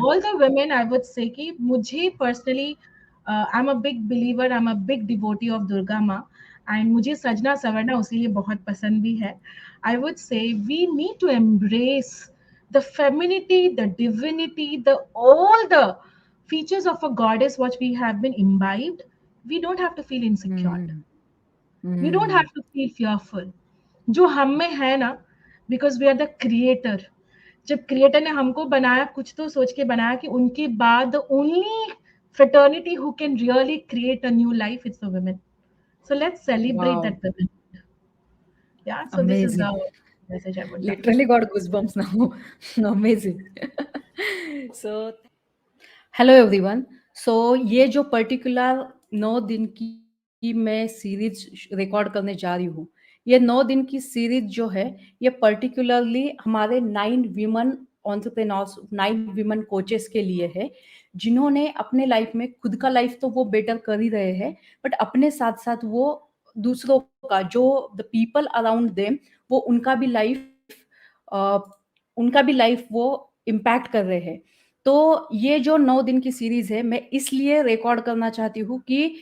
all the women I would say कि मुझे personally I'm a big believer, I'm a big devotee of Durga माँ, and मुझे सजना संवरना उसीलिए बहुत पसंद भी है. I would say we need to embrace the femininity, the divinity, the all the features of a goddess what we have been imbibed. We don't have to feel insecure. Hmm We don't hmm have to feel fearful. जो हम में है ना, because we are the creator. जब creator ने हमको बनाया, कुछ तो सोच के बनाया कि उनके बाद the only fraternity who can really create a new life is the women. So let's celebrate wow that women. Yeah. So this is amazing the message I would love to literally say. Got goosebumps now amazing so hello everyone so ये जो particular 9 दिन की मैं series record करने जा रही हूँ ये 9 दिन की सीरीज जो है ये पर्टिकुलरली हमारे 9 विमन एंटरप्रेन्योर्स 9 विमन कोचेस के लिए है जिन्होंने अपने लाइफ में खुद का लाइफ तो वो बेटर कर ही रहे हैं बट अपने साथ साथ वो दूसरों का जो द पीपल अराउंड देम वो उनका भी लाइफ वो इम्पैक्ट कर रहे हैं तो ये जो 9 दिन की सीरीज है मैं इसलिए रिकॉर्ड करना चाहती हूँ कि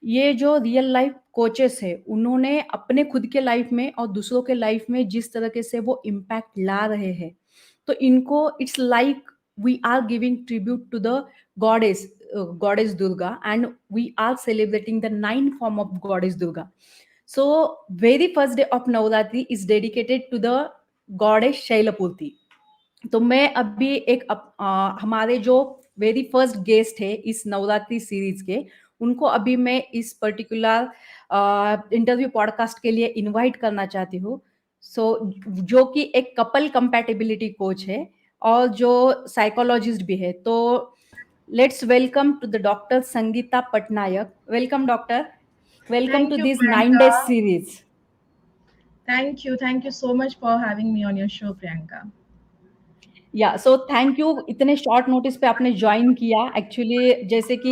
ये जो रियल लाइफ कोचेस है उन्होंने अपने खुद के लाइफ में और दूसरों के लाइफ में जिस तरीके से वो इम्पैक्ट ला रहे हैं तो इनको it's like we are giving tribute to the goddess Durga and we are celebrating the 9 form of goddess Durga so very first day of Navratri is dedicated to the goddess Shailaputri. तो मैं अभी हमारे जो वेरी फर्स्ट गेस्ट है इस Navratri series के उनको अभी मैं इस पर्टिकुलर इंटरव्यू पॉडकास्ट के लिए इनवाइट करना चाहती हूँ सो जो कि एक कपल कंपैटिबिलिटी कोच है और जो साइकोलॉजिस्ट भी है तो let's welcome to the doctor Sangeeta Patnaik welcome doctor welcome Thank to you, this 9 days Priyanka. Series Thank you. Thank you so much for having me on your show, Priyanka. या सो thank you इतने short notice पे आपने join किया actually जैसे कि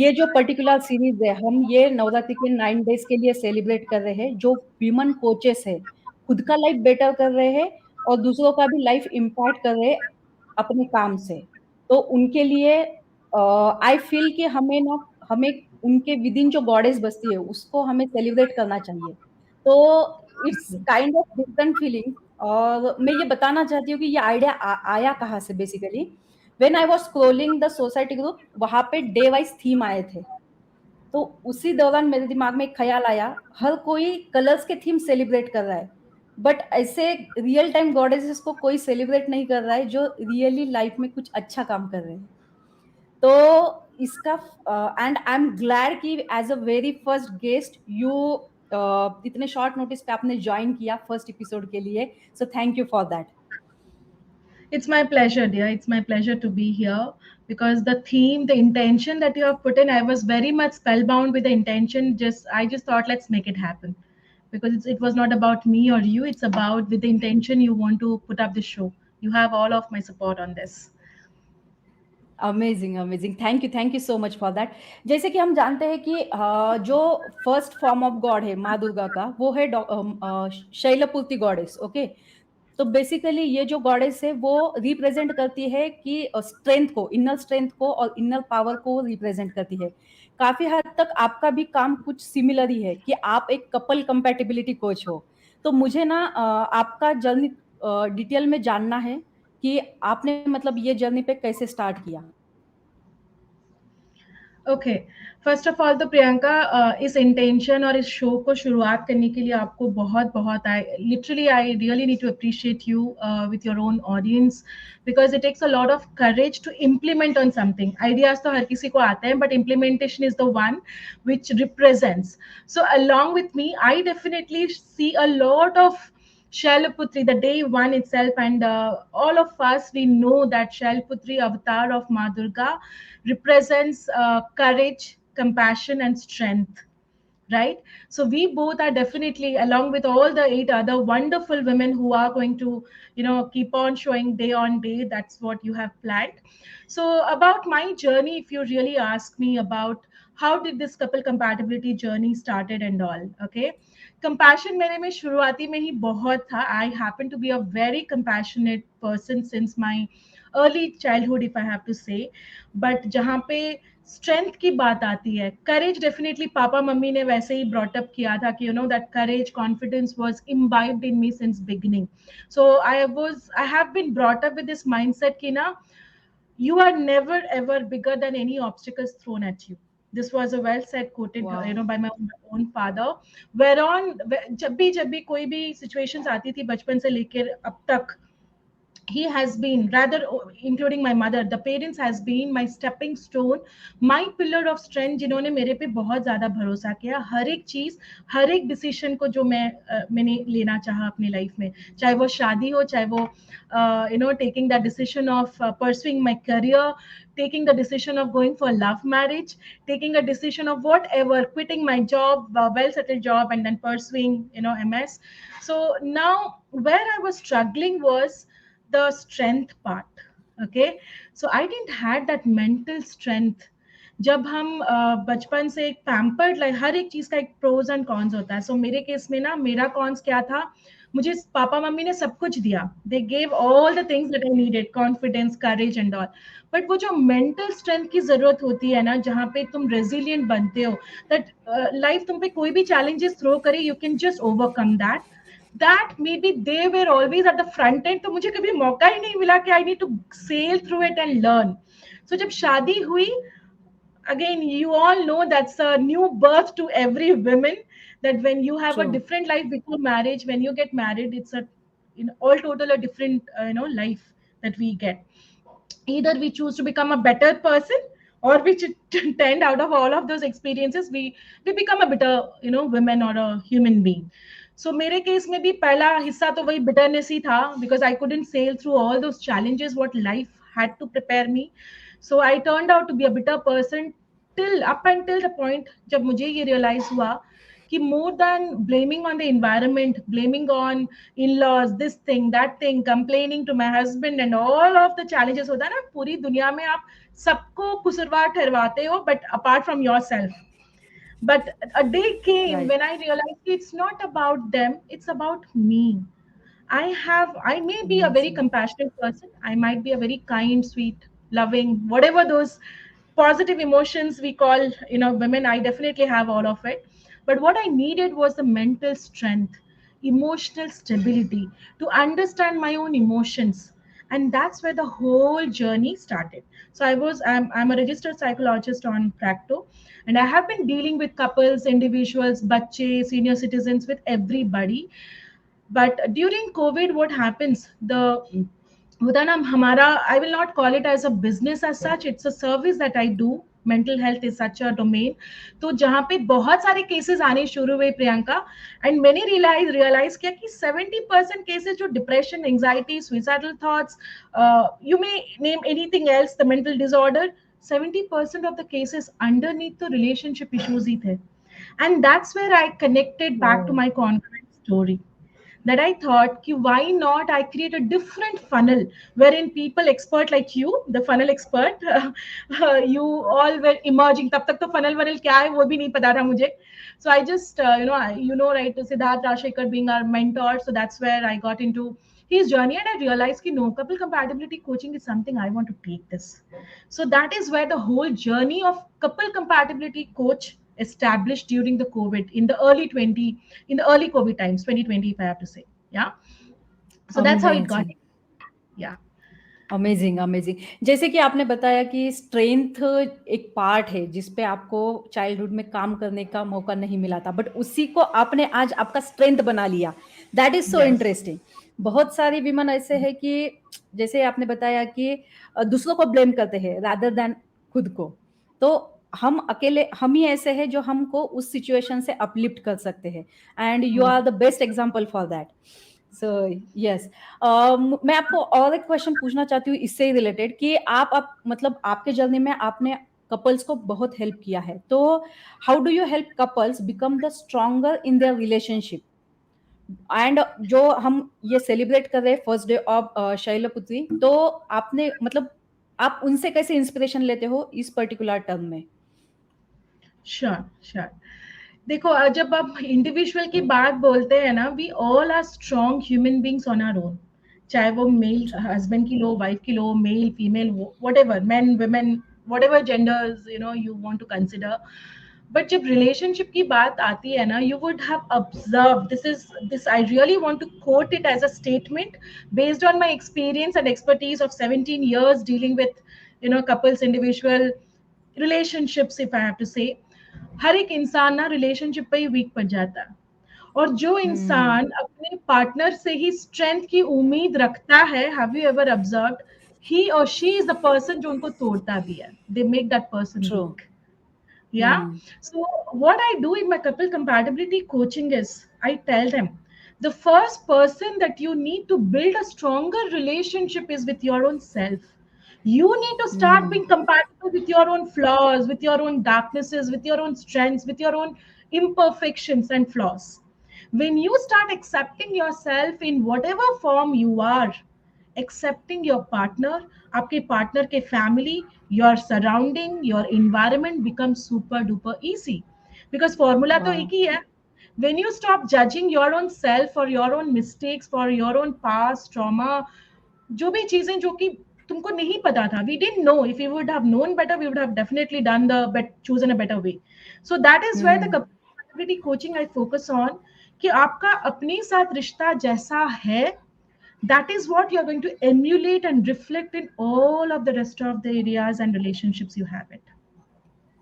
ये जो particular series है हम ये नवरात्रि के 9 डेज के लिए सेलिब्रेट कर रहे हैं जो विमन कोचेस है खुद का लाइफ बेटर कर रहे हैं और दूसरों का भी लाइफ इम्पैक्ट कर रहे हैं अपने काम से तो उनके लिए आई फील कि हमें उनके विद इन जो गॉडेस बसती है उसको हमें सेलिब्रेट करना चाहिए तो it's kind of different feeling और मैं ये बताना चाहती हूँ कि ये आइडिया आया कहाँ से basically when I was scrolling the society group वहां पे डे वाइज थीम आए थे तो उसी दौरान मेरे दिमाग में एक ख्याल आया हर कोई कलर्स के थीम सेलिब्रेट कर रहा है बट ऐसे रियल टाइम गॉडेसेस को कोई सेलिब्रेट नहीं कर रहा है जो रियली लाइफ में कुछ अच्छा काम कर रहे हैं तो इसका एंड आई एम ग्लैड कि as a very first guest you इतने शॉर्ट नोटिस पे आपने ज्वाइन किया फर्स्ट एपिसोड के लिए so thank you for that It's my pleasure, dear. It's my pleasure to be here because the theme, the intention that you have put in, I was very much spellbound with the intention. I just thought, let's make it happen because it was not about me or you. It's about with the intention you want to put up the show. You have all of my support on this. Amazing amazing thank you so much for that जैसे कि हम जानते हैं कि जो first form of God है माँ दुर्गा का वो है शैलपुत्री गॉडेस ओके तो बेसिकली ये जो गॉडेस है वो रिप्रेजेंट करती है कि स्ट्रेंथ को और इनर पावर को रिप्रेजेंट करती है काफी हद तक आपका भी काम कुछ सिमिलर ही है कि आप एक कपल कंपैटिबिलिटी कोच हो तो मुझे ना आपका जर्नी डिटेल में जानना है कि आपने मतलब ये जर्नी पे कैसे स्टार्ट किया ओके फर्स्ट ऑफ ऑल तो प्रियंका इस इंटेंशन और इस शो को शुरुआत करने के लिए आपको बहुत बहुत I literally I really need to appreciate you with your own audience because it takes a lot of courage to implement on something ideas तो हर किसी को आते हैं but implementation is the one which represents so along with me I definitely see a lot of Shailaputri, the day one itself, and all of us, we know that Shailaputri, avatar of Ma Durga, represents courage, compassion, and strength. Right? So we both are definitely, along with all the 8 other wonderful women who are going to, keep on showing day on day. That's what you have planned. So about my journey, if you really ask me about how did this couple compatibility journey started and all, okay? Compassion मेरे में शुरुआती में ही बहुत था. I happen to be a very compassionate person since my early childhood if I have to say, but जहाँ पे strength की बात आती है, करेज डेफिनेटली पापा मम्मी ने वैसे ही ब्रॉटअप किया था कि that courage confidence was imbibed in me since beginning. So I have been brought up with this mindset कि ना, you are never ever bigger than any obstacles thrown at you. This was a well said, quoted वाह! by my own father. Whereon जब भी कोई भी situations आती थी बचपन से लेकर अब तक, he has been, rather including my mother, the parents has been my stepping stone, my pillar of strength, जिन्होंने मेरे पे बहुत ज्यादा भरोसा किया. हर एक चीज, हर एक डिसीजन को जो मैंने लेना चाहा अपनी लाइफ में, चाहे वो शादी हो, चाहे वो taking that decision of pursuing my career, taking the decision of going for love marriage, taking a decision of whatever, quitting my job, well settled job, and then pursuing MS. So now where I was struggling was the strength part. Okay, so I didn't had that mental strength. जब हम बचपन से एक pampered, like हर एक चीज का एक pros and cons होता है. सो मेरे केस में ना, मेरा कॉन्स क्या था, मुझे पापा मम्मी ने सब कुछ दिया. They gave all the things that I needed, confidence, courage and all. But वो जो मेंटल स्ट्रेंथ की जरूरत होती है ना, जहाँ पे तुम रेजिलियंट बनते हो, दैट लाइफ तुम पे कोई भी चैलेंजेस थ्रो करे, you can just overcome that. that maybe they were always at the front end, तो मुझे कभी मौका ही नहीं मिला कि I need to sail through it and learn. So जब शादी हुई, again you all know that's a new birth to every woman, that when you have a True. different life before marriage, when you get married, it's a all total a different life that we get. Either we choose to become a better person, or we tend, out of all of those experiences, we become a better women or a human being. So मेरे case में भी पहला हिस्सा तो वही bitterness ही था, because I couldn't sail through all those challenges what life had to prepare me. So I turned out to be a bitter person till up until the point जब मुझे ये realize हुआ कि more than blaming on the environment, blaming on in-laws, this thing, that thing, complaining to my husband and all of the challenges, होता है ना, पूरी दुनिया में आप सबको कुसुरवार ठहरवाते हो, but apart from yourself. But a day came Right. when I realized it's not about them, it's about me. I may be a very Amazing. compassionate person. I might be a very kind, sweet, loving, whatever those positive emotions we call, women. I definitely have all of it. But what I needed was the mental strength, emotional stability to understand my own emotions. And that's where the whole journey started. So I'm a registered psychologist on Practo, and I have been dealing with couples, individuals, bache, senior citizens, with everybody. But during COVID, what happens, the होता है ना हमारा, I will not call it as a business as such, it's a service that I do. Mental health is such a domain. तो जहाँ पे बहुत सारे cases आने शुरू हुए प्रियंका, एंड मैंने रियलाइज किया कि 70% केसेस जो depression, anxiety, suicidal thoughts, you may name anything else, the mental disorder, 70% of the cases underneath the relationship issues ही थे. And that's where I connected back to Wow. my confidence story, that I thought, ki, why not I create a different funnel wherein people expert like you, the funnel expert, you all were emerging. तब तक तो funnel funnel क्या है वो भी नहीं पता था मुझे. So I just, right, Siddharth Rashekar being our mentor. So that's where I got into his journey, and I realized that no, couple compatibility coaching is something I want to take this. So that is where the whole journey of couple compatibility coach established during the COVID, in the early COVID times, 2020, if I have to say. Yeah. So that's how it got. Amazing. Yeah. Amazing, amazing. जैसे कि आपने बताया कि strength एक part है जिस पे आपको चाइल्डहुड में काम करने का मौका नहीं मिला था, बट उसी को आपने आज आपका स्ट्रेंथ बना लिया। That is so Yes. Interesting. बहुत सारी विमन ऐसे है कि जैसे आपने बताया कि दूसरों को ब्लेम करते हैं रादर देन खुद को। तो हम अकेले, हम ही ऐसे हैं जो हमको उस सिचुएशन से अपलिफ्ट कर सकते हैं, and you are the best example for that. So yes, मैं आपको और एक क्वेश्चन पूछना चाहती हूँ इससे ही रिलेटेड कि आप मतलब आपके जर्नी में आपने कपल्स को बहुत हेल्प किया है, तो how do you help couples become the stronger in their relationship? And जो हम ये सेलिब्रेट कर रहे हैं फर्स्ट डे ऑफ शैलपुत्री, तो आपने मतलब आप उनसे कैसे इंस्पिरेशन लेते हो इस पर्टिकुलर टर्म में? Sure, sure. देखो, जब आप इंडिविजुअल की बात बोलते हैं ना, we all are strong human beings on our own. चाहे वो मेल हस्बैंड की लो, वाइफ की लो, male female, whatever, men women, whatever genders you want to consider. But जब रिलेशनशिप की बात आती है ना, you would have observe, this I really want to quote it as a statement based on my experience and expertise of 17 years dealing with couples, individual relationships, if I have to say. हर एक इंसान ना relationship पे ही week पड़ जाता है, और जो हम्म, इंसान अपने पार्टनर से ही स्ट्रेंथ की उम्मीद रखता है, हैव यू एवर ऑब्जर्व्ड, ही और शी इज द पर्सन जो उनको तोड़ता भी है, they make that person true. Weak. Yeah. Hmm, So what I do in my couple compatibility coaching is I tell them the first person that you need to build a stronger relationship is with your own self. You need to start hmm, being compatible with your own flaws, with your own darknesses, with your own strengths, with your own imperfections and flaws. When you start accepting yourself in whatever form you are, accepting your partner, आपके partner के family, your surrounding, your environment becomes super duper easy. Because formula तो वाह, एक ही है. When you stop judging your own self for your own mistakes, for your own past trauma, जो भी चीजें जो कि तुमको नहीं पता था, we didn't know. If we would have known better, we would have definitely done chosen a better way. So that is where the hmm, compatibility coaching I focus on, कि आपका अपने साथ रिश्ता जैसा है, that is what you're going to emulate and reflect in all of the rest of the areas and relationships you have it.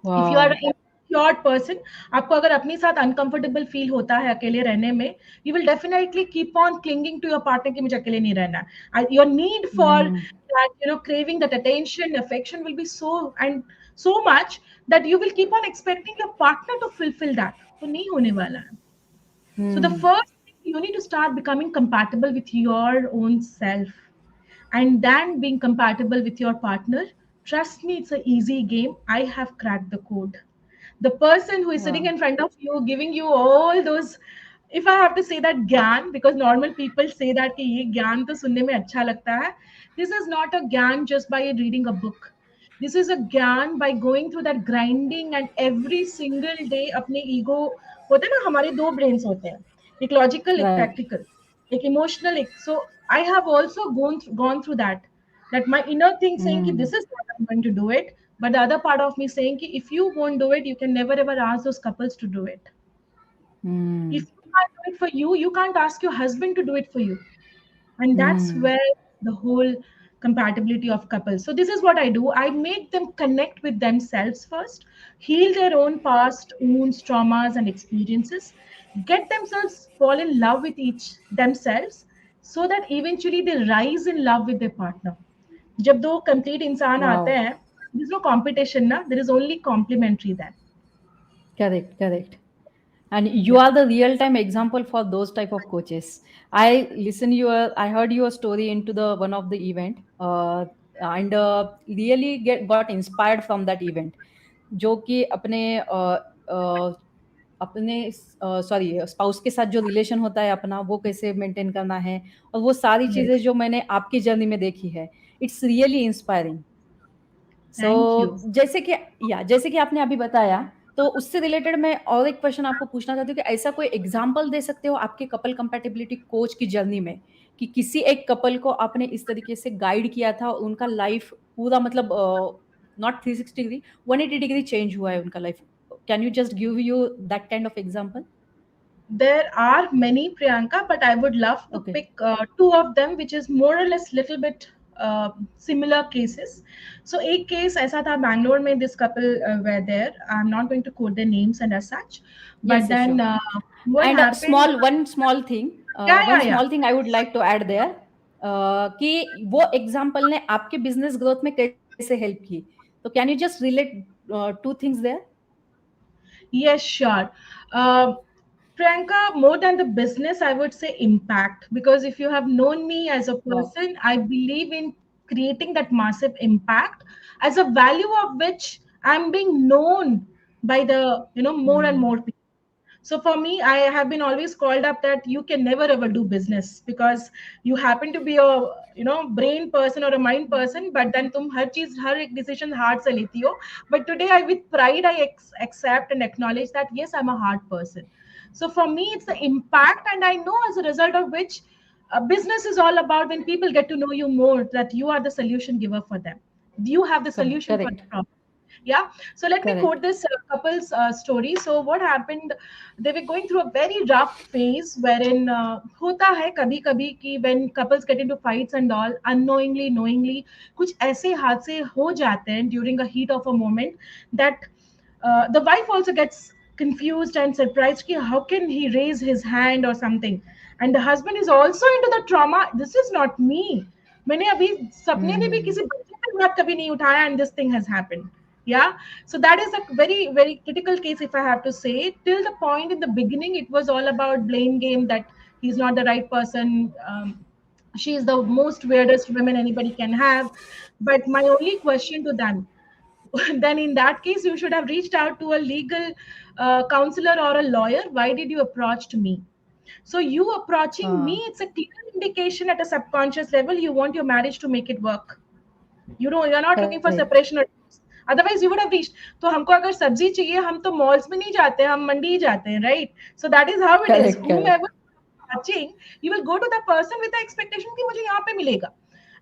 If you are वाह, an insecure person, आपको अगर अपने साथ uncomfortable feel होता है अकेले रहने में, you will definitely keep on clinging to your partner कि मुझे अकेले नहीं रहना है. Your need for hmm, that, craving that attention, affection will be so much that you will keep on expecting your partner to fulfill that. तो नहीं होने वाला है. So the hmm, first thing, you need to start becoming compatible with your own self, and then being compatible with your partner. Trust me, it's an easy game. I have cracked the code. The person who is sitting वाह, in front of you, giving you all those, if I have to say that gyan, because normal people say that कि ये ज्ञान तो सुनने में अच्छा लगता है. This is not a gyan just by reading a book. This is a gyan by going through that grinding and every single day अपने ego, होते हैं ना, हमारे दो brains होते हैं, एक logical एक राइट, practical, एक emotional एक. So I have also gone through that my inner thing saying कि हम्म, this is what I'm going to do it, but the other part of me saying कि if you won't do it, you can never ever ask those couples to do it. Hmm, If you can't do it for you, you can't ask your husband to do it for you. And that's hmm, where the whole compatibility of couples. So this is what I do. I make them connect with themselves first, heal their own past wounds, traumas, and experiences, get themselves fall in love with each themselves, so that eventually they rise in love with their partner. जब दो complete इंसान आते वाह, हैं, there is no competition ना, there is only complementary then. Correct, correct. And you Yeah. are the real time example for those type of coaches. I heard your story into the one of the event, and really got inspired from that event, जो कि अपने sorry spouse के साथ जो relation होता है अपना, वो कैसे मेंटेन करना है, और वो सारी चीजें Yes. जो मैंने आपकी जर्नी में देखी है, it's really inspiring. So Thank you. जैसे कि आपने अभी बताया, तो उससे रिलेटेड मैं और एक क्वेश्चन आपको पूछना चाहती हूँ कि ऐसा कोई एग्जांपल दे सकते हो आपके कपल कंपैटिबिलिटी कोच की जर्नी में, कि किसी एक कपल को आपने इस तरीके से गाइड किया था और उनका लाइफ पूरा मतलब नॉट 360 डिग्री, 180 डिग्री चेंज हुआ है उनका life. Can you just give you that kind of example? There are many, Priyanka, but I would love to okay. pick two of them, which is more or less little bit similar cases. So, एक case ऐसा था Bangalore में, this couple were there. I'm not going to quote their names and as such, but Yes, yes, then sure. what And happened? uh, Yeah, one yeah, yeah. small thing I would like to add there, कि वो example ने आपके business growth में कैसे help की, तो can you just relate to things there? Yes, sure. Uh, Priyanka, more than the business, I would say impact. Because if you have known me as a वाह. person, I believe in creating that massive impact as a value of which I'm being known by the, more and more hmm, people. So for me, I have been always called up that you can never ever do business because you happen to be a brain person or a mind person, but then तुम हर एक decision hard से लेती हो. But today, I with pride I accept and acknowledge that yes, I'm a hard person. So for me, it's the impact, and I know as a result of which. Business is all about when people get to know you more, that you are the solution giver for them. You have the solution for the Correct. problem. Yeah. So let me quote Correct. this couple's story. So what happened, they were going through a very rough phase wherein hota hai kabhi kabhi ki when couples get into fights and all, unknowingly knowingly kuch aise haadse ho jate hain during a heat of a moment, that the wife also gets confused and surprised ki how can he raise his hand or something, and the husband is also into the trauma, this is not me, मैंने अभी सपने में भी Hmm. किसी बच्चे पे हाथ कभी नहीं उठाया, and this thing has happened. Yeah. So that is a very very critical case, if I have to say. Till the point in the beginning it was all about blame game, that he's not the right person, she is the most weirdest woman anybody can have. But my only question to them, then in that case you should have reached out to a legal counselor or a lawyer. Why did you approach to me? So you approaching me, it's a clear indication at a subconscious level you want your marriage to make it work. You're not looking for Correct. separation or divorce. Otherwise you would have reached. तो हमको अगर सब्जी चाहिए हम तो malls में नहीं जाते, हम मंडी ही जाते हैं, right? So that is how it is. Correct. Correct. Whomever watching, you will go to the person with the expectation कि मुझे यहाँ पे मिलेगा.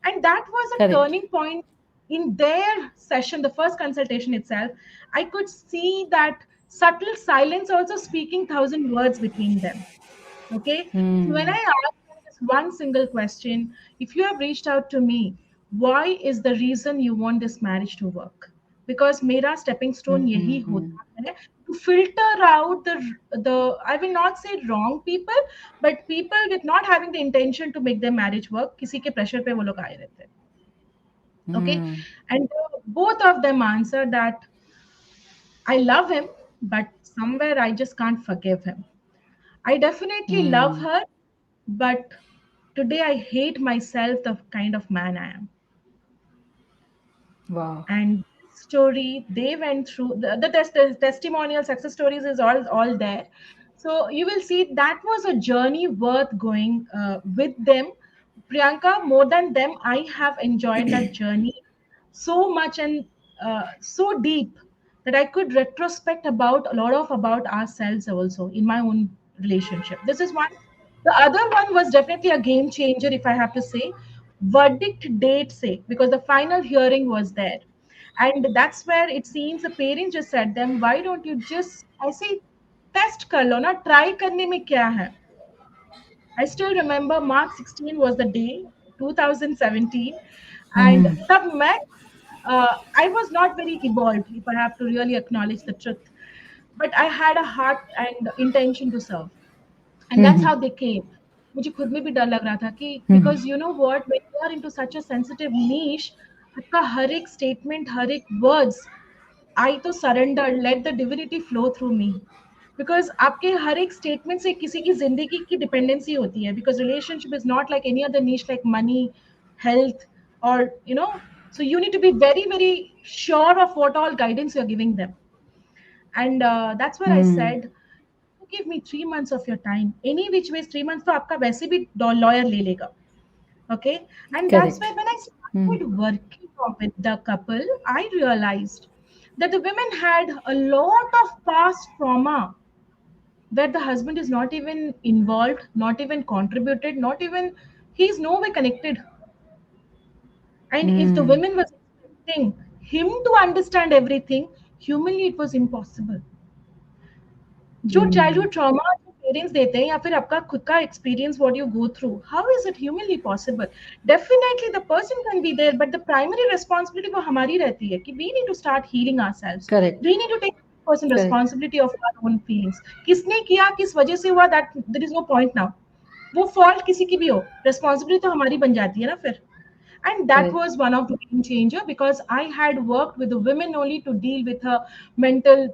And that was a Correct. turning point in their session, the first consultation itself. I could see that subtle silence also speaking thousand words between them. Okay. So when I Hmm. asked them this one single question, if you have reached out to me, why is the reason you want this marriage to work? Because मेरा stepping stone यही Hmm. होता है, to filter out the I will not say wrong people, but people with not having the intention to make their marriage work, किसी के pressure पे वो लोग आए रहते हैं. Okay. Hmm. And both of them answered that I love him, but somewhere I just can't forgive him. I definitely love Hmm. her, but today I hate myself, the kind of man I am. Wow. And this story they went through, the testimonial success stories is all there. So you will see that was a journey worth going with them. Priyanka, more than them, I have enjoyed that journey so much, and so deep, that I could retrospect about a lot of about ourselves also in my own relationship. This is one. The other one was definitely a game changer, if I have to say. Verdict date say, because the final hearing was there. And that's where it seems the parents just said them, why don't you just, I say, test kar lo na, try karne mein kya hai. I still remember March 16 was the day, 2017, and Hmm. tab main, I was not very evolved, if I have to really acknowledge the truth. But I had a heart and intention to serve, and that's Hmm. how they came. मुझे खुद में भी डर लग रहा था कि Hmm. because you know what, when you are into such a sensitive niche, आपका हर एक statement, हर एक words, I तो surrender, let the divinity flow through me. Because आपके हर एक statement से किसी की जिंदगी की dependency होती है. Because relationship is not like any other niche like money, health, or So you need to be very very sure of what all guidance you're giving them. And that's where I Hmm. said, give me 3 months of your time. Any which ways 3 months तो आपका वैसे भी lawyer ले लेगा. Okay. And that's why Correct. when I Hmm. started working with the couple, I realized that the women had a lot of past trauma, where the husband is not even involved, not even contributed, not even, he's nowhere connected. And if the Hmm. women was expecting him to understand everything, humanly it was impossible. जो Hmm. Childhood trauma जो parents देते हैं या फिर आपका खुद का experience what you go through, how is it humanly possible? Definitely the person can be there, but the primary responsibility वो हमारी रहती है कि we need to start healing ourselves. Correct. We need to take person Correct. Responsibility of our own feelings. किसने किया, किस वजह से हुआ, that there is no point now. वो फॉल्ट किसी की भी हो, रिस्पांसिबिलिटी तो हमारी बन जाती है ना फिर. And that Correct. was one of the game changer, because I had worked with the women only to deal with her mental,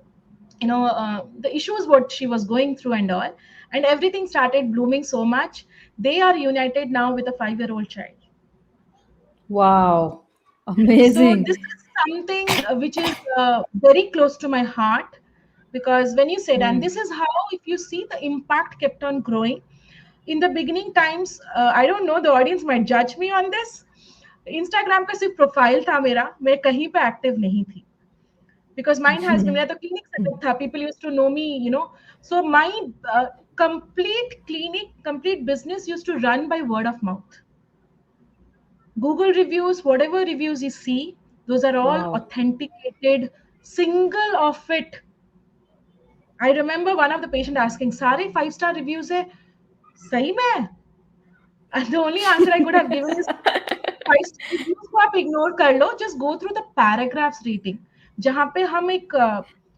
the issues what she was going through and all, and everything started blooming so much. They are united now with a 5-year-old child. Wow. So this Amazing. is something which is very close to my heart, because when you said, and Hmm. this is how, if you see, the impact kept on growing. In the beginning times, I don't know, the audience might judge me on this. Instagram का सिर्फ profile था मेरा, मैं कहीं पे active नहीं थी. Because mine has been, मेरा तो क्लिनिक सेटअप था, people used to know me. So my complete clinic, complete business used to run by word of mouth. Google reviews, whatever reviews you see, those are all Wow. authenticated. Single of it. I remember one of the patient asking, "Sare 5 star reviews hai, sahi mein?" And the only answer I could have given is 5 star reviews को आप ignore कर लो, just go through the paragraphs rating, जहाँ पे हम एक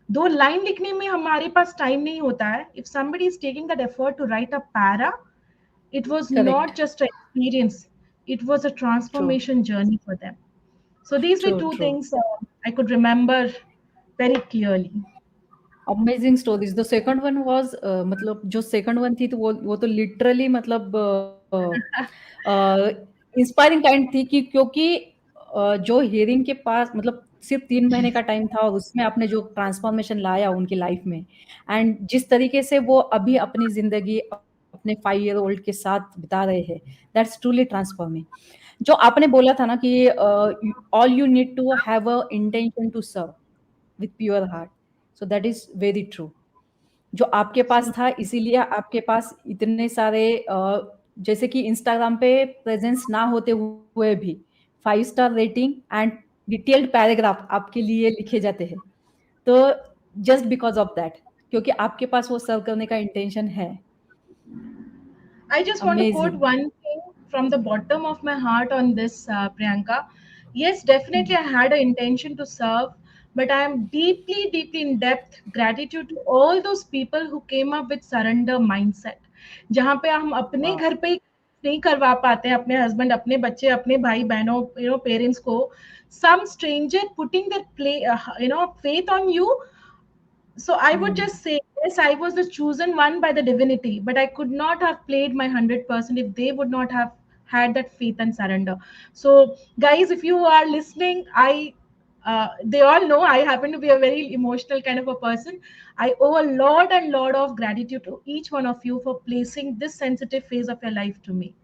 दो line लिखने में हमारे पास टाइम नहीं होता है. If somebody is taking that effort to write a para, it was not Correct. just an experience, it was a True. transformation journey for them. So these were True. two True. things I could remember very clearly. Amazing stories the second one was मतलब जो second one थी तो वो तो literally मतलब inspiring kind थी कि क्योंकि जो हियरिंग के पास मतलब सिर्फ 3 महीने का टाइम था और उसमें आपने जो ट्रांसफॉर्मेशन लाया उनकी लाइफ में एंड जिस तरीके से वो अभी अपनी जिंदगी अपने 5 ईयर ओल्ड के साथ बिता रहे हैं दैट्स ट्रूली ट्रांसफॉर्मिंग जो आपने बोला था ना कि all you need to have a intention to serve with pure heart so that is very true जो आपके पास So था इसीलिए आपके पास इतने सारे जैसे कि इंस्टाग्राम पे प्रेजेंस ना होते हुए भी 5 star rating and detailed paragraph आपके लिए लिखे जाते हैं तो जस्ट बिकॉज ऑफ दैट क्योंकि आपके पास वो सर्व करने का इंटेंशन है I just want to quote amazing one thing from the bottom of my heart on this, Priyanka. Yes, definitely I had an intention to serve, but I am deeply, deeply in depth gratitude to all those people who came up with surrender mindset. जहाँ पे हम अपने वाह घर पे ही नहीं करवा पाते हैं, अपने हस्बैंड, अपने बच्चे, अपने भाई बहनों, पेरेंट्स को, some stranger putting their faith on you. So I would just say, yes, I was the chosen one by the divinity, but I could not have played my 100% if they would not have had that faith and surrender. So, guys, if you are listening, they all know I happen to be a very emotional kind of a person. I owe a lot and lot of gratitude to each one of you for placing this sensitive phase of your life to me.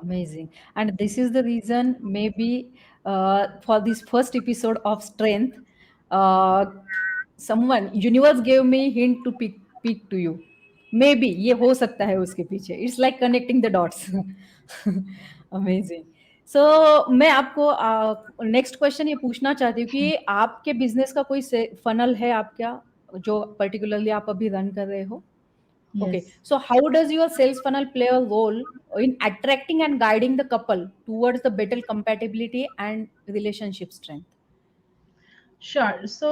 Amazing. And this is the reason, maybe, for this first episode of Strength, uh, someone, universe gave me hint to pick to you. Maybe ये हो सकता है उसके पीछे. It's like connecting the dots. Amazing. So मैं आपको next question ये पूछना चाहती हूँ कि आपके बिजनेस का कोई फनल है आपका जो पर्टिकुलरली आप अभी रन कर रहे हो Okay, Yes. so how does your sales funnel play a role in attracting and guiding the couple towards the better compatibility and relationship strength? Sure. So,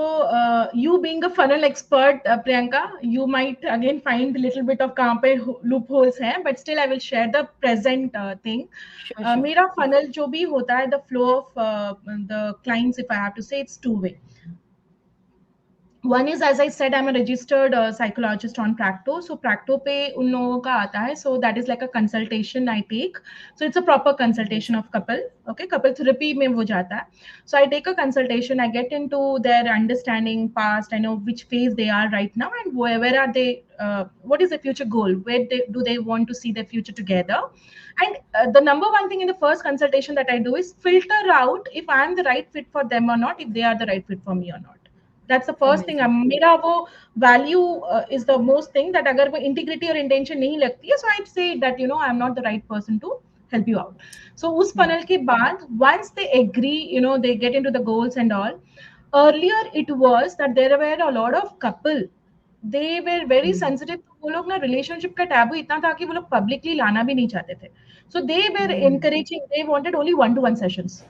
you being a funnel expert, Priyanka, you might again find a little bit of kahan pe loopholes हैं, but still I will share the present thing. Sure, sure. मेरा funnel जो भी होता है, the flow of the clients, if I have to say, it's two-way. One is, as I said, I'm a registered psychologist on Practo. So Practo पे उन लोगों का आता है. So that is like a consultation I take. So it's a proper consultation Amazing. of couple. Okay, couple therapy में वो जाता है. So I take a consultation. I get into their understanding past. I know which phase they are right now and where are they. What is the future goal? Do they want to see their future together? And the number one thing in the first consultation that I do is filter out if I'm the right fit for them or not, if they are the right fit for me or not. That's the first thing. Amazing. मेरा वो value is the most thing that अगर वो integrity और intention नहीं लगती है, so I'd say that I'm not the right person to help you out. So उस Hmm. funnel के बाद once they agree, they get into the goals and all. Earlier it was that there were a lot of couple. They were very Hmm. sensitive. वो लोग ना relationship का taboo इतना था कि वो लोग publicly लाना भी नहीं चाहते थे. So they were Hmm. encouraging. They wanted only one-to-one sessions.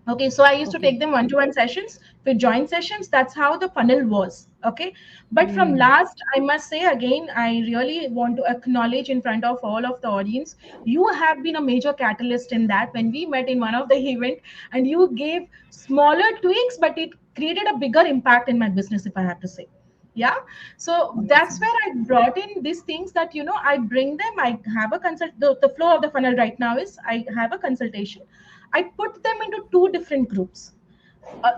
Okay, so I used to Okay. take them one-to-one sessions with joint sessions. That's how the funnel was. Okay, but from Hmm. last, I must say again, I really want to acknowledge in front of all of the audience, you have been a major catalyst in that. When we met in one of the event, and you gave smaller tweaks, but it created a bigger impact in my business, if I have to say. Yeah, so that's Amazing. where I brought in these things that I bring them. I have a consult. The flow of the funnel right now is I have a consultation. I put them into two different groups.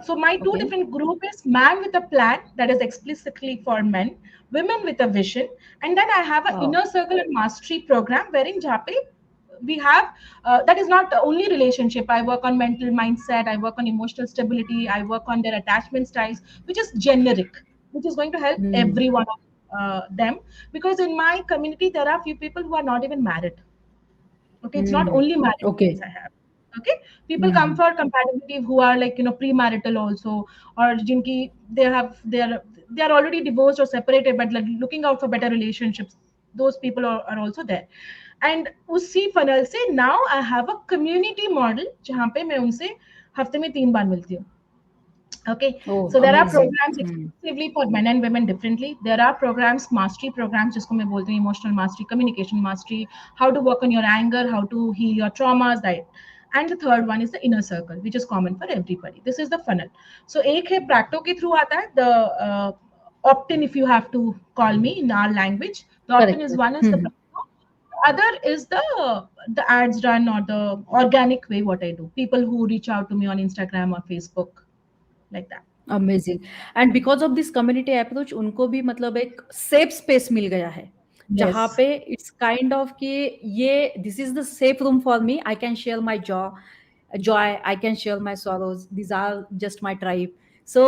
So my two Okay. different group is man with a plan that is explicitly for men, women with a vision, and then I have an Wow. inner circle and mastery program wherein jape we have that is not only relationship. I work on mental mindset, I work on emotional stability, I work on their attachment styles, which is generic, which is going to help Hmm. everyone. them, because in my community there are few people who are not even married. Okay, it's not Hmm. only married Okay. friends I have. Okay, people come Hmm. for compatibility who are like, premarital also, or jinki they are already divorced or separated but like looking out for better relationships. Those people are also there. And उसी funnel से now I have a community model जहाँ पे मैं उनसे हफ्ते में 3 बार मिलती हूँ. Okay, Oh, so there are amazing. programs Hmm. exclusively for men and women differently. There are programs, mastery programs, जिसको मैं बोलती हूँ emotional mastery, communication mastery, how to work on your anger, how to heal your traumas, that. And the third one is the inner circle, which is common for everybody. This is the funnel. So एक है Practo के through आता है, the opt-in, if you have to call me in our language. The opt-in Correct. is Correct. one is the Hmm. Practo. Other is the ads run or the organic way what I do. People who reach out to me on Instagram or Facebook, like that. Amazing and because of this community approach उनको भी मतलब एक safe space मिल गया है जहाँ Yes. पे it's kind of कि ये this is the safe room for me I can share my joy I can share my sorrows this are just my tribe so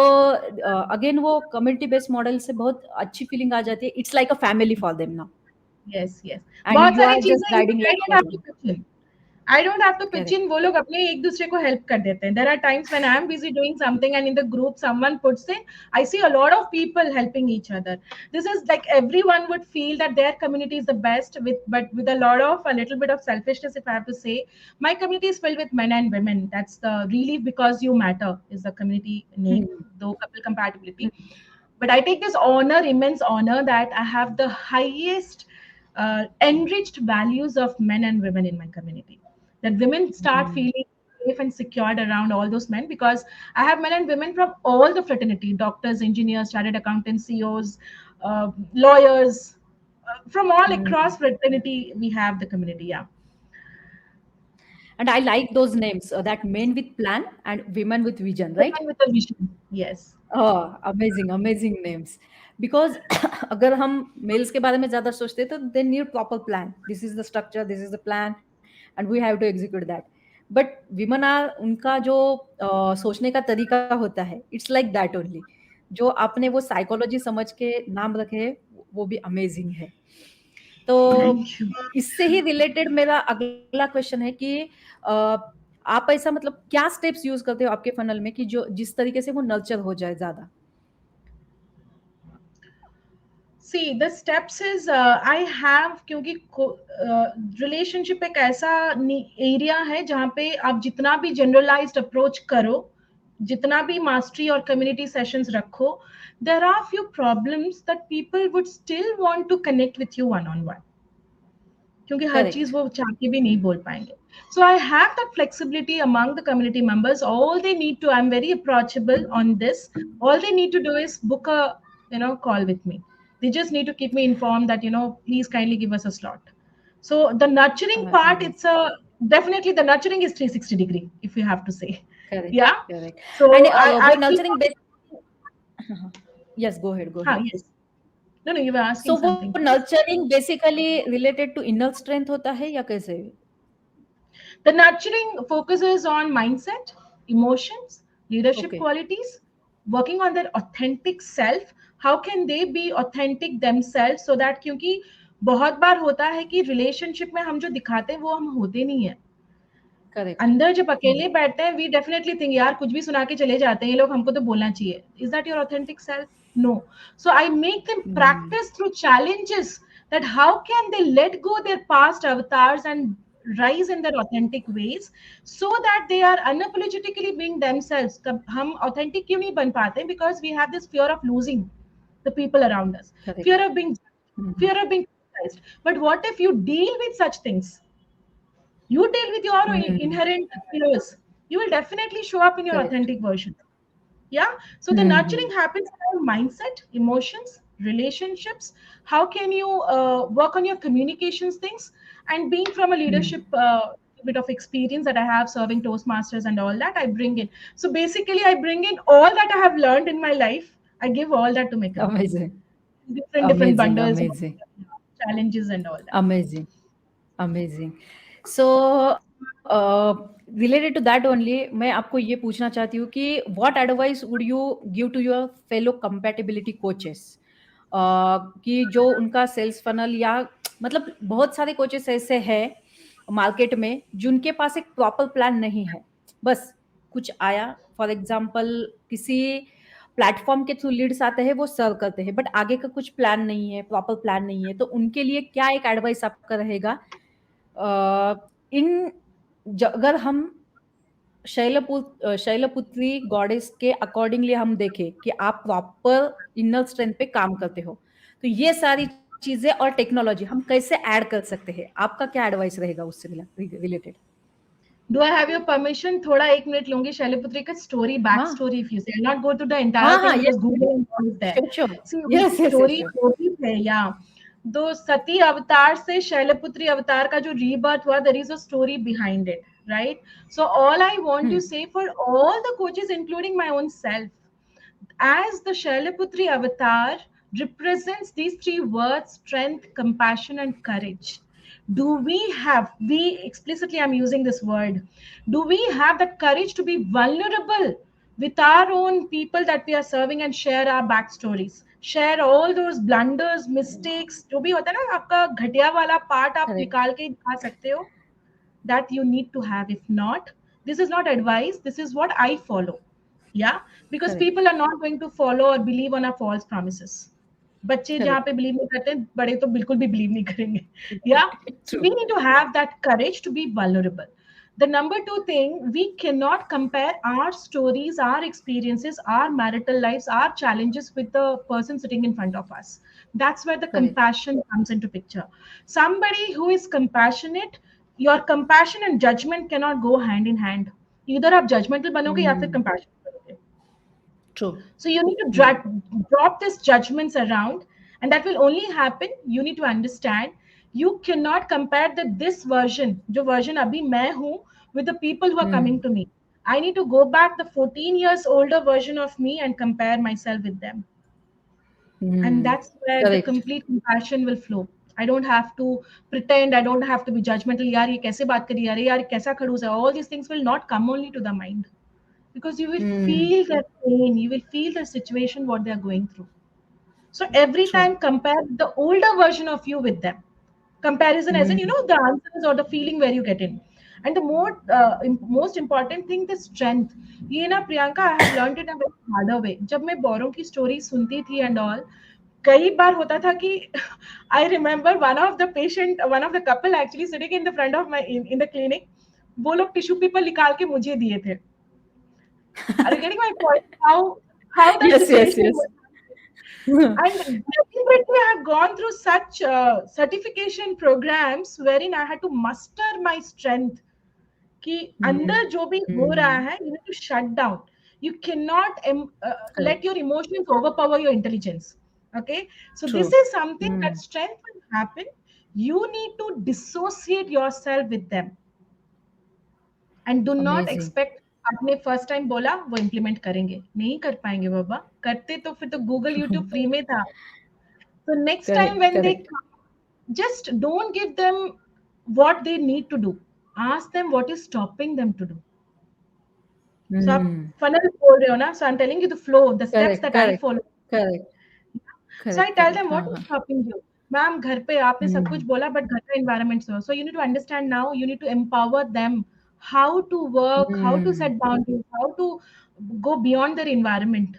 again वो कम्युनिटी बेस्ड मॉडल से बहुत अच्छी feeling आ जाती है it's like a family for them now yes, yes. And बहुत you सारी are चीजें just even guiding I like don't have to for pitch in. I don't have to pitch correct in, वो लोग अपने एक दूसरे को हेल्प कर देते हैं. There are times when I am busy doing something and in the group someone puts in, I see a lot of people helping each other. This is like everyone would feel that their community is the best, with a lot of a little bit of selfishness, if I have to say. My community is filled with men and women. That's the ReLive because you matter is the community name, though couple compatibility. But I take this honor, immense honor, that I have the highest enriched values of men and women in my community. That women start feeling safe and secured around all those men, because I have men and women from all the fraternity: doctors, engineers, chartered accountants, CEOs, lawyers, from all across fraternity. We have the community. Yeah, and I like those names that men with plan and women with vision right women with a vision. Yes. Amazing amazing names because अगर हम mails के बारे में ज्यादा सोचते हैं तो they need proper plan this is the structure this is the plan and we have to execute that but women are उनका जो सोचने का तरीका होता है इट्स लाइक दैट ओनली जो आपने वो साइकोलॉजी समझ के नाम रखे हैं वो भी अमेजिंग है तो Thank you. इससे ही रिलेटेड मेरा अगला क्वेश्चन है कि आप ऐसा मतलब क्या स्टेप्स यूज करते हो आपके फनल में कि जो जिस तरीके से वो नर्चर हो जाए ज्यादा see the steps is I have, क्योंकि रिलेशनशिप एक ऐसा एरिया है जहाँ पे आप जितना भी जनरलाइज्ड अप्रोच करो, जितना भी मास्टरी और कम्युनिटी सेशंस रखो, there are few problems that people would still want to connect with you one on one, क्योंकि हर चीज करेक्ट वो चाह के भी नहीं बोल पाएंगे. So I have that flexibility among the community members. All they need to, I'm very approachable on this. All they need to do is book a, call with me. They just need to keep me informed that, please kindly give us a slot. So the nurturing part, amazing it's a definitely the nurturing is 360 degree, if you have to say. Correct Yeah. Correct So and I वो keep nurturing on, yes go हाँ, head yes. No, no, you were so asking वो something, please. Nurturing basically related to inner strength होता है या कैसे The nurturing focuses on mindset, emotions, leadership okay qualities, working on their authentic self. How can they be authentic themselves, so that, क्योंकि बहुत बार होता है कि रिलेशनशिप में हम जो दिखाते हैं वो हम होते नहीं है. करेक्ट अंदर जब अकेले बैठते हैं, वी डेफिनेटली थिंक यार कुछ भी सुना के चले जाते हैं ये लोग, हमको तो बोलना चाहिए. Is that your authentic self? No. So I make them practice through challenges, that how can they let go their past avatars and rise in their authentic ways, so that they are unapologetically being themselves. हम authentic क्यों नहीं बन पाते? Because we have this fear of losing the people around us, correct fear of being, fear of being criticized. But what if you deal with such things? You deal with your inherent fears, you will definitely show up in your correct authentic version. Yeah. So the nurturing happens around mindset, emotions, relationships. How can you work on your communications things, and being from a leadership bit of experience that I have serving Toastmasters and all that, I bring in. So basically I bring in all that I have learned in my life. I give all that to my community, amazing different amazing bundles, amazing challenges and all that. Amazing amazing so related to that only मैं आपको ये पूछना चाहती हूँ कि what advice would you give to your fellow compatibility coaches कि जो उनका सेल्स फनल या मतलब बहुत सारे कोचेस ऐसे हैं मार्केट में जिनके पास एक प्रॉपर प्लान नहीं है, बस कुछ आया, फॉर एग्जांपल किसी प्लेटफॉर्म के थ्रू लीड्स आते हैं, वो सर्व करते हैं, बट आगे का कुछ प्लान नहीं है, प्रॉपर प्लान नहीं है, तो उनके लिए क्या एक एडवाइस आपका रहेगा? इन अगर हम शैलपुत्री गॉडेस के अकॉर्डिंगली हम देखें कि आप प्रॉपर इनर स्ट्रेंथ पे काम करते हो, तो ये सारी चीजें और टेक्नोलॉजी हम कैसे ऐड कर सकते हैं? आपका क्या एडवाइस रहेगा उससे related? Do I have your permission? थोड़ा एक मिनट लूंगी शैलपुत्री का स्टोरी, बैक हाँ story if you say. I'll not go to the entire हाँ हाँ, thing ये because Google and all is there. Sure sure, See, yes उनकी यस यस स्टोरी श्योर, होती है या दो सती अवतार से शैलपुत्री अवतार का जो रीबर्थ हुआ, there is a story behind it, right? So all I want to say for all the coaches, including my own self, as the Shailaputri avatar represents these three words: strength, compassion, and courage. Do we explicitly, I'm using this word, do we have the courage to be vulnerable with our own people that we are serving and share our backstories? Share all those blunders, mistakes, जो भी होता है ना आपका घटिया वाला part आप correct निकाल के दिखा सकते हो, that you need to have. If not, this is not advice, this is what I follow. Yeah, because correct people are not going to follow or believe on our false promises. बच्चे जहाँ पे correct believe नहीं करते, बड़े तो बिल्कुल भी believe नहीं करेंगे. Yeah, so true we need to have that courage to be vulnerable. The number two thing, we cannot compare our stories, our experiences, our marital lives, our challenges with the person sitting in front of us. That's where the correct compassion comes into picture. Somebody who is compassionate, your compassion and judgment cannot go hand in hand. Either आप judgmental बनोगे या फिर compassionate बनोगे. True So you need to drop these judgments around, and that will only happen. You need to understand. You cannot compare this version, जो version अभी मैं हूँ, with the people who are coming to me. I need to go back the 14 years older version of me and compare myself with them. And that's where the correct complete compassion will flow. I don't have to pretend. I don't have to be judgmental. यार ये कैसे बात करी, यार यार कैसा खड़ूस है. All these things will not come only to the mind, because you will feel their pain, you will feel the situation what they are going through. So every true time compare the older version of you with them. Comparison as in, the answers or the feeling where you get in. And the most important thing, the strength. ये ना Priyanka, I have learned it in a very harder way. जब मैं बोरों की story सुनती थी and all, कई बार होता था कि I remember one of the couple actually sitting in the front of in the clinic, वो लोग टिश्यू पेपर निकाल के मुझे दिए थे. Are you getting my point? How that yes yes situation yes was. And deliberately, I have gone through such certification programs wherein I had to muster my strength. कि अंदर जो भी हो रहा है, you need to shut down. You cannot let correct your emotions overpower your intelligence. Okay, so true this is something that strength will happen. You need to dissociate yourself with them. And do not amazing expect आपने first time बोला वो implement करेंगे, नहीं कर पाएंगे बाबा. करते तो फिर तो गूगल यूट्यूब फ्री में था. तो next time correct when they correct just don't give them what they need to do. Ask them what is stopping them to do. So आप funnel बोल रहे हो ना, so I'm telling you the flow, the steps correct that I correct follow. Correct So I correct tell them correct हाँ what is हाँ stopping you. Ma'am घर पे आपने सब कुछ बोला, बट घर का environment so you need to understand now, you need to empower them how to work, how to set boundaries, how to go beyond their environment.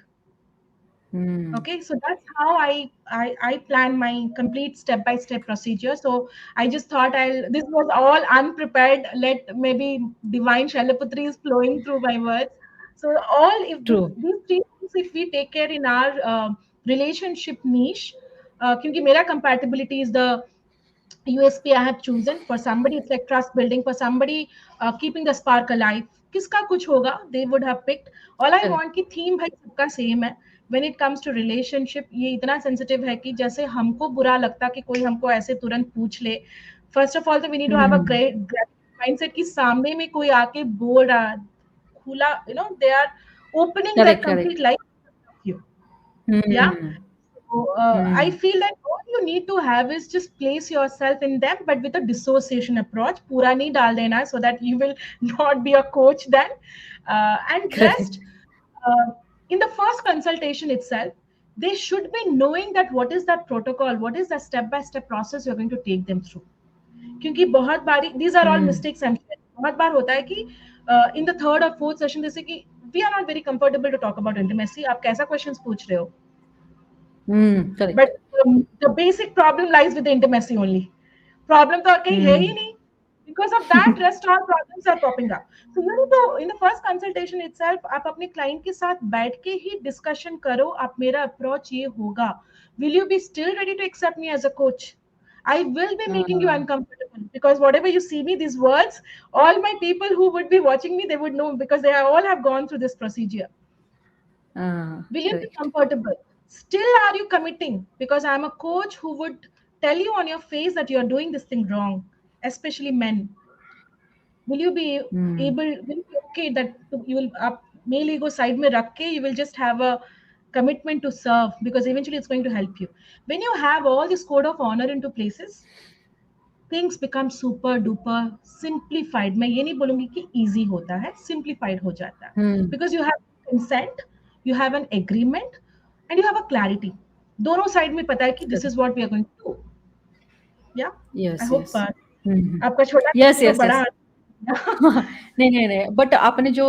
Okay, so that's how I plan my complete step by step procedure. So I just thought this was all unprepared. Let maybe divine Shailaputri is flowing through my words. So all if true these three things, if we take care in our relationship niche, क्योंकि मेरा compatibility is the USP I have chosen. For somebody, it's like trust building. For somebody, keeping the spark alive. किसका कुछ होगा, they would have picked. All I correct want कि theme भाई सबका same है. When it comes to relationship, ये इतना sensitive है कि जैसे हमको बुरा लगता कि कोई हमको ऐसे तुरंत पूछ ले. First of all, we need to have a great mindset कि सामने में कोई आके बोल रहा, खुला, they are opening their correct complete correct life to you. Yeah. So, I feel that all you need to have is just place yourself in them, but with a dissociation approach. पूरा नहीं डाल देना, so that you will not be a coach then. And correct rest, in the first consultation itself, they should be knowing that what is that protocol, what is that step by step process you're going to take them through. क्योंकि बहुत बारी these are all Hmm. mistakes I'm sharing. बहुत बार होता है कि in the third or fourth session जैसे कि we are not very comfortable to talk about intimacy, आप कैसा questions पूछ रहे हो, Hmm. Correct. but the basic problem lies with the intimacy only. Problem तो और कहीं है ही Hmm. नहीं. Because of that, rest all problems are popping up. So you need to, in the first consultation itself, आप अपने client के साथ बैठ के ही discussion करो, आप मेरा approach ये होगा. Will you be still ready to accept me as a coach? I will be making you हाँ, uncomfortable because whatever you see me, these words, all my people who would be watching me, they would know because they all have gone through this procedure. हाँ, Will you be correct. comfortable? Still, are you committing? Because I'm a coach who would tell you on your face that you're doing this thing wrong, especially men. Will you be Hmm. able, will you be okay that you will up male ego side mein rakh ke, you will just have a commitment to serve because eventually it's going to help you. When you have all this code of honor into places, things become super duper simplified. मैं ये नहीं बोलूंगी कि easy होता है, simplified हो जाता है. Hmm. Because you have consent, you have an agreement, and you have a clarity. दोनों साइड में पता है कि this Correct. is what we are going to do. Yeah, I Yes, hope yes. Hmm. आपका छोटा Yes, को yes, बड़ा yes. नहीं, नहीं, नहीं, बट आपने जो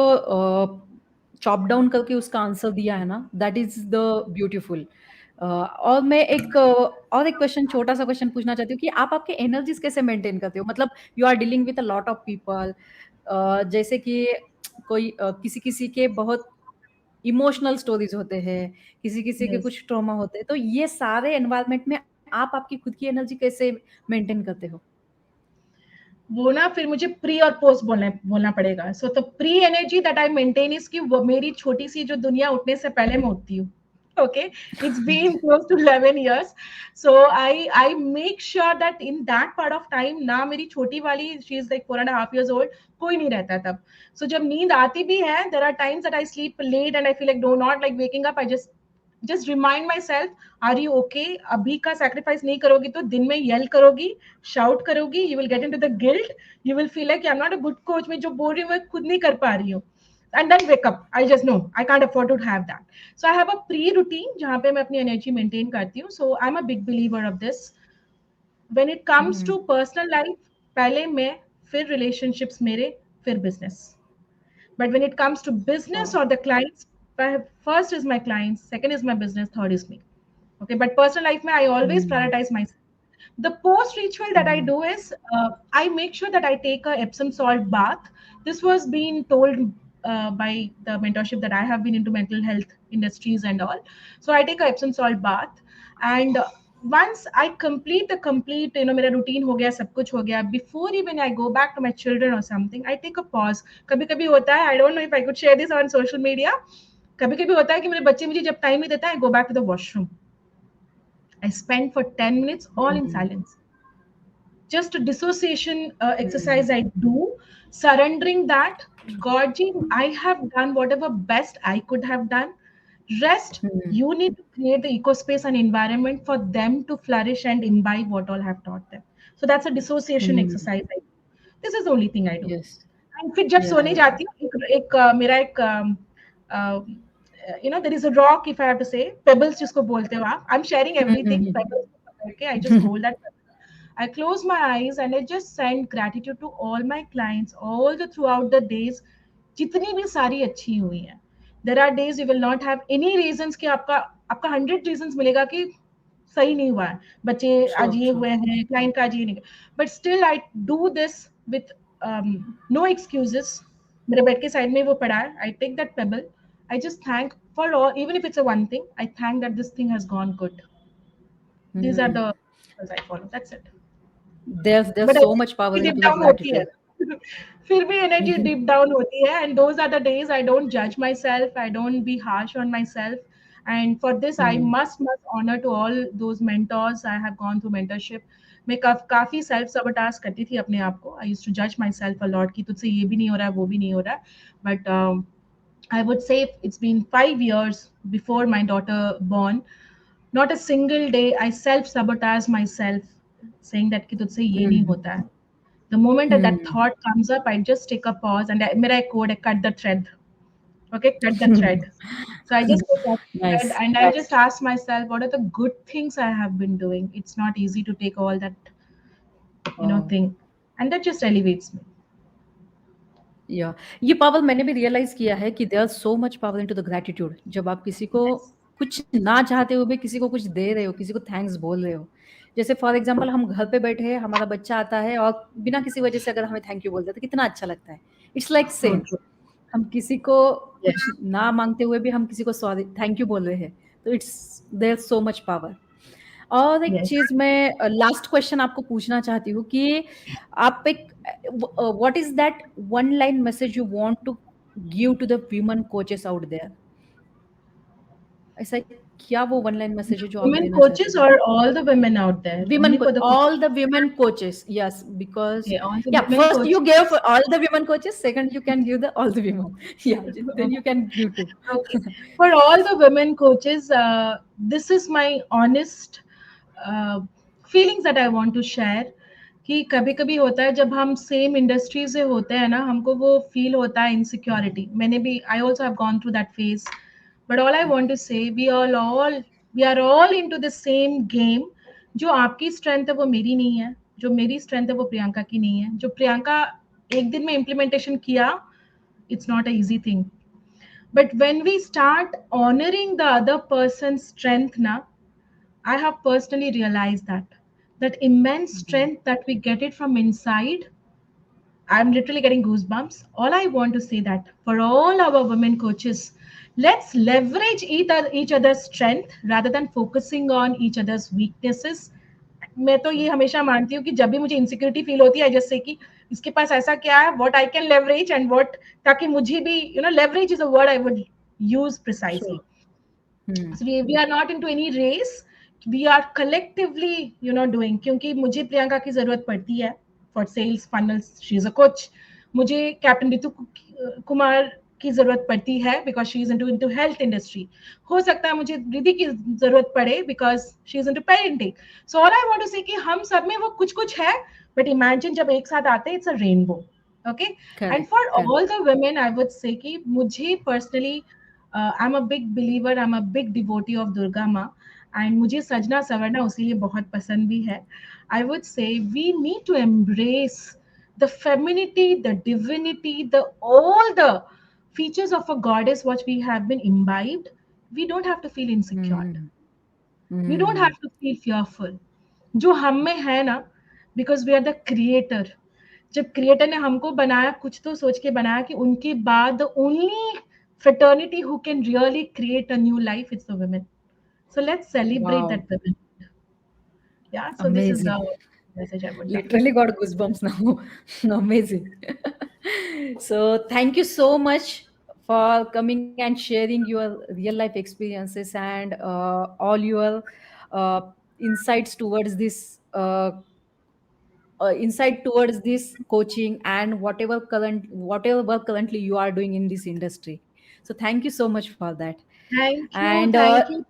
चॉप डाउन करके उसका आंसर दिया है ना, दैट इज़ द ब्यूटीफुल। और मैं और एक क्वेश्चन, छोटा-सा क्वेश्चन पूछना चाहती हूँ कि आप आपके एनर्जीज़ कैसे मेंटेन करते हो? मतलब you are dealing with a lot of people, जैसे कि कोई किसी-किसी के बहुत इमोशनल स्टोरीज़ होते हैं, किसी-किसी के Yes. कुछ ट्रॉमा होते हैं, तो ये सारे एनवायरनमेंट में आप आपकी खुद की एनर्जी कैसे मेंटेन करते हो? वो ना फिर मुझे प्री और पोस्ट बोलना बोलना पड़ेगा. सो तो pre energy that I maintain is कि वो मेरी छोटी सी जो दुनिया उठने से पहले मैं उठती हूँ. Okay, it's been close to 11 years, so I make sure that in that part of time ना मेरी छोटी वाली, she is like 4.5 years old, कोई नहीं रहता तब. So जब नींद आती भी है, there are times that I sleep late and I feel like do not like waking up. I just remind myself, are you okay? अभी का sacrifice नहीं करोगी तो दिन में yell करोगी, shout करोगी, you will get into the guilt, you will feel like I'm not a good coach, मैं जो बोल रही हूँ मैं खुद नहीं कर पा रही हूँ. And then wake up. I just know I can't afford to have that. So I have a pre-routine जहाँ पे मैं अपनी energy maintain करती हूँ. So I'm a big believer of this. When it comes hmm, to personal life, पहले मैं, फिर relationships मेरे, फिर business. But when it comes to business वाह! or the clients, first is my clients, second is my business, third is me. Okay, but personal life, I always hmm, prioritize myself. The post ritual that I hmm, do is I make sure that I take a Epsom salt bath. This was being told by the mentorship that I have been into mental health industries and all. So I take a Epsom salt bath, and once I complete the complete, मेरा routine हो गया, सब कुछ हो गया. Before even I go back to my children or something, I take a pause. कभी कभी होता है, I don't know if I could share this on social media. कभी कभी होता है कि मेरे बच्चे मुझे जब टाइम नहीं देता है, I go back to the washroom. I spend for 10 minutes all in hmm, silence, just a dissociation hmm, exercise I do, surrendering that, God ji, I have done whatever best I could have done. Rest, hmm, you need to create the ecospace and environment for them to flourish and imbibe what all have taught them. So that's a dissociation hmm, exercise I do. This is the only thing I do. Yes, And फिर जब सोने या, जाती हूँ, मेरा एक there is a rock, if I have to say, pebbles जिसको बोलते हो आप. I'm sharing hmm, hmm, everything. Hmm, Pebbles को पकड़ के, I just hold that. I close my eyes and I just send gratitude to all my clients all the throughout the days, जितनी भी सारी अच्छी हुई हैं. There are days you will not have any reasons कि आपका आपका 100 reasons मिलेगा कि सही नहीं हुआ है. बच्चे आज श्योर, ये श्योर, हुए हैं, क्लाइंट का आज ये नहीं. But still I do this with no excuses. मेरे बेड के साइड में वो पड़ा है. I take that pebble. I just thank for all, even if it's a one thing, I thank that this thing has gone good. These are hmm, the I follow. That's it. There's but so much energy power dip into the down होती है. Gratitude. फिर भी energy dip down होती है, and those are the days I don't जज myself, I don't be harsh on myself. And for this I um, must honour to all those mentors I have gone through mentorship. मैं काफी self सबटास करती थी अपने आप को. I used to जज my self a lot कि तुझसे ये भी नहीं हो रहा है, वो भी नहीं हो रहा है. But I would say it's been 5 years before my daughter born. Not a single day I self sabotage myself, saying that कि तुझसे ये नहीं हुँ, होता है. The moment that hmm, thought comes up, I just take a pause and मेरा एक code है, cut the thread. Okay, cut the thread. So I just cut the thread, Nice. and I just ask myself, what are the good things I have been doing? It's not easy to take all that, Oh. thing, and that just elevates me. या ये power मैंने भी realise किया है कि there so much power into the gratitude जब आप किसी को Yes. कुछ ना चाहते हुए भी किसी को कुछ दे रहे हो किसी को थैंक्स बोल रहे हो जैसे फॉर एग्जांपल हम घर पे बैठे हैं हमारा बच्चा आता है और बिना किसी वजह से अगर हमें थैंक यू बोलते हैं तो कितना अच्छा लगता है it's like So same true. हम किसी को Yeah. कुछ ना मांगते हुए भी हम किसी को सॉरी थैंक यू बोल रहे हैं तो it's there so much power और एक Yes. चीज मैं लास्ट क्वेश्चन आपको पूछना चाहती हूँ कि आप एक what is that one line message you want to give to the women coaches out there ऐसा क्या वो वन लाइन मैसेज है जो आप Women देना चाहती coaches हो or all the women out there? women Only for the all the women coaches yes because okay, all the yeah women first you coaches. gave for all the women coaches second you can give the all the women yeah then you can give to Okay. For all the women coaches, this is my honest uh, feelings that I want to share. कि कभी कभी होता है जब हम same industry से होते हैं ना हमको वो फील होता है इनसिक्योरिटी मैंने भी I also have gone through that phase but all I want to say we are all into the same game जो आपकी स्ट्रेंथ है वो मेरी नहीं है जो मेरी स्ट्रेंथ है वो प्रियंका की नहीं है जो प्रियंका एक दिन में इम्प्लीमेंटेशन किया it's not a easy thing but when we start honoring the other person's strength now, I have personally realized that immense strength that we get it from inside. I'm literally getting goosebumps. All I want to say that for all our women coaches, let's leverage each other's strength rather than focusing on each other's weaknesses. मैं तो ये हमेशा मानती हूँ कि जब भी मुझे इनसिक्योरिटी फील होती है जैसे कि इसके पास ऐसा क्या है what I can leverage and what ताकि मुझे भी leverage is a word I would use precisely sure hmm. so we are not into any race we are collectively doing क्योंकि मुझे प्रियंका की जरूरत पड़ती है for sales funnels she is a coach मुझे कैप्टन रितु कुमार की जरूरत पड़ती है because she is into health industry हो सकता है मुझे रिधि की जरूरत पड़े because she is into parenting so all I want to say कि हम सब में वो कुछ कुछ है but imagine जब एक साथ आते हैं it's a rainbow okay and correct for correct all the women I would say कि मुझे personally I'm a big believer, I'm a big devotee of Durga Ma, and मुझे सजना सवरना उसीलिए बहुत पसंद भी है. I would say we need to embrace the femininity, the divinity, the all the features of a goddess what we have been imbibed. We don't have to feel insecure. hmm. We don't Hmm. have to feel fearful. जो हम में है ना, because we are the creator. जब creator ने हमको बनाया कुछ तो सोच के बनाया कि उनके बाद only fraternity who can really create a new life it's the women so let's celebrate Wow, that women yeah so this is the amazing. message I would love to Literally got goosebumps now. Amazing. So thank you so much for coming and sharing your real life experiences and all your uh, insights towards this insight towards this coaching and whatever work currently you are doing in this industry. So thank you so much for that. thank you And thank you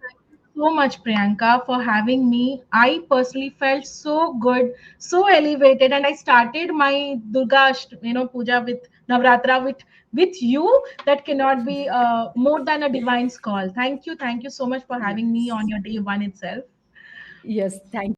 so much Priyanka for having me I personally felt so good so elevated and I started my Durga puja with Navratra with you that cannot be more than a divine's call thank you so much for having me yes, on your day one itself yes, thank you.